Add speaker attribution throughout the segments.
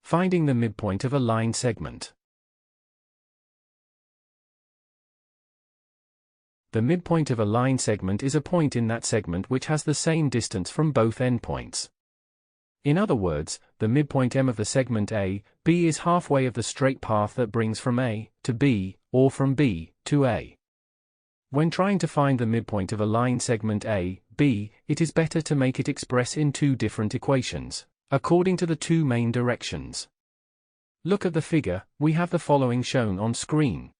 Speaker 1: Finding the midpoint of a line segment. The midpoint of a line segment is a point in that segment which has the same distance from both endpoints. In other words, the midpoint M of the segment A, B is halfway of the straight path that brings from A to B, or from B to A. When trying to find the midpoint of a line segment A, B, it is better to make it express in two different equations, according to the two main directions. Look at the figure, we have the following shown on screen.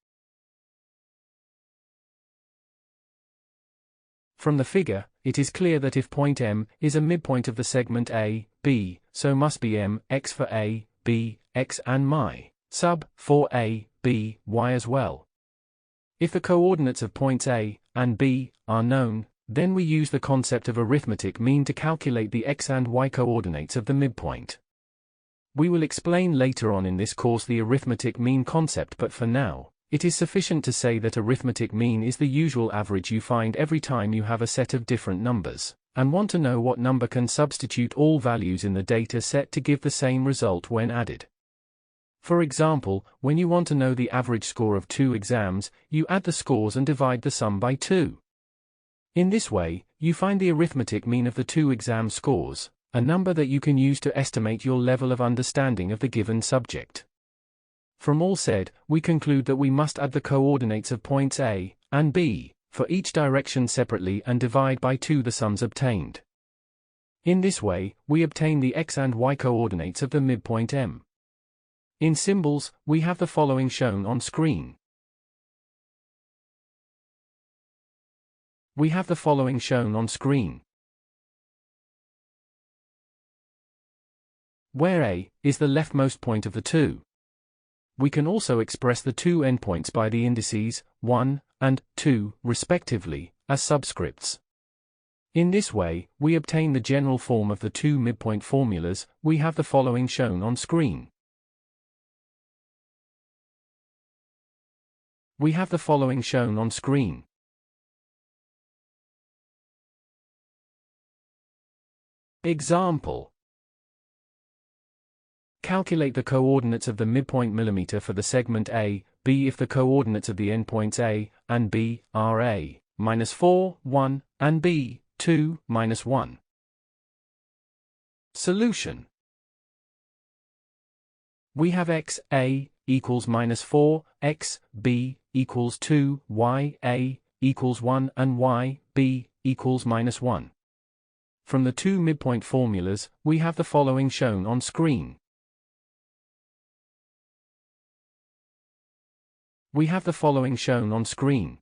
Speaker 1: From the figure, it is clear that if point M is a midpoint of the segment A, B, so must be M, X for A, B, X and my sub for A, B, Y as well. If the coordinates of points A and B are known, then we use the concept of arithmetic mean to calculate the X and Y coordinates of the midpoint. We will explain later on in this course the arithmetic mean concept, but for now, it is sufficient to say that arithmetic mean is the usual average you find every time you have a set of different numbers, and want to know what number can substitute all values in the data set to give the same result when added. For example, when you want to know the average score of 2 exams, you add the scores and divide the sum by 2. In this way, you find the arithmetic mean of the 2 exam scores, a number that you can use to estimate your level of understanding of the given subject. From all said, we conclude that we must add the coordinates of points A and B for each direction separately and divide by 2 the sums obtained. In this way, we obtain the X and Y coordinates of the midpoint M. In symbols, we have the following shown on screen. We have the following shown on screen. Where A is the leftmost point of the two, we can also express the two endpoints by the indices 1 and 2, respectively, as subscripts. In this way, we obtain the general form of the two midpoint formulas. We have the following shown on screen. We have the following shown on screen. Example. Calculate the coordinates of the midpoint millimeter for the segment A, B if the coordinates of the endpoints A and B are A, -4, 1, and B, 2, -1. Solution. We have X, A, equals -4, X, B, equals 2, Y, A, equals 1 and Y, B, equals -1. From the two midpoint formulas, we have the following shown on screen. We have the following shown on screen.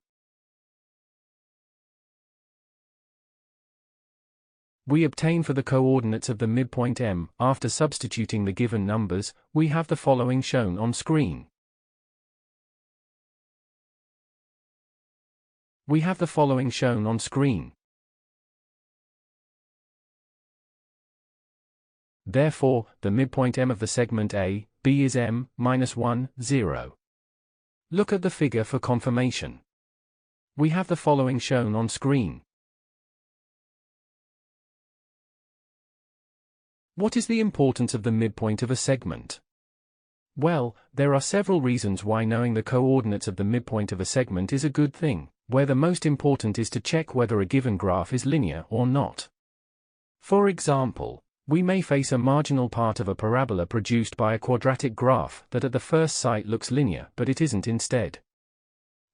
Speaker 1: We obtain for the coordinates of the midpoint M, after substituting the given numbers, we have the following shown on screen. We have the following shown on screen. Therefore, the midpoint M of the segment A, B is M, -1, 0. Look at the figure for confirmation. We have the following shown on screen. What is the importance of the midpoint of a segment? Well, there are several reasons why knowing the coordinates of the midpoint of a segment is a good thing, where the most important is to check whether a given graph is linear or not. For example, we may face a marginal part of a parabola produced by a quadratic graph that at the first sight looks linear, but it isn't instead.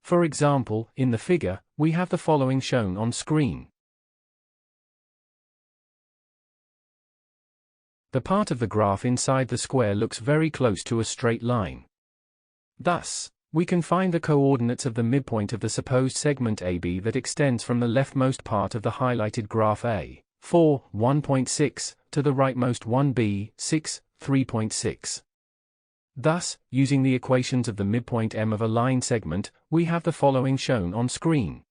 Speaker 1: For example, in the figure, we have the following shown on screen. The part of the graph inside the square looks very close to a straight line. Thus, we can find the coordinates of the midpoint of the supposed segment AB that extends from the leftmost part of the highlighted graph A, 4, 1.6, to the rightmost one B, 6, 3.6. Thus, using the equations of the midpoint M of a line segment, we have the following shown on screen.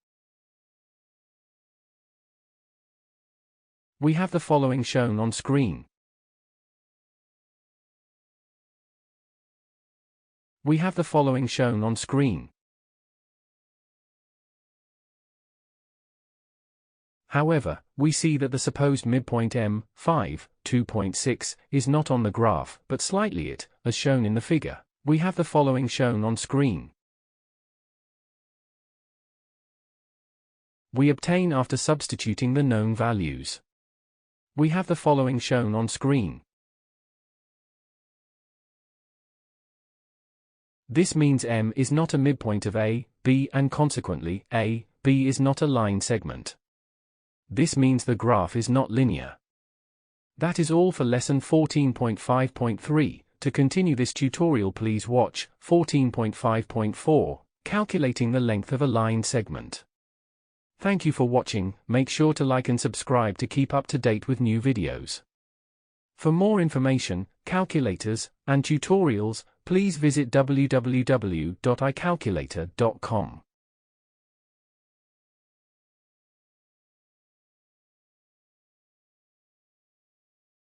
Speaker 1: We have the following shown on screen. We have the following shown on screen. However, we see that the supposed midpoint m, 5, 2.6, is not on the graph, but slightly it, as shown in the figure. We have the following shown on screen. We obtain after substituting the known values. We have the following shown on screen. This means M is not a midpoint of A, B, and consequently, A, B is not a line segment. This means the graph is not linear. That is all for lesson 14.5.3. To continue this tutorial, please watch 14.5.4, calculating the length of a line segment. Thank you for watching. Make sure to like and subscribe to keep up to date with new videos. For more information, calculators, and tutorials, please visit www.icalculator.com.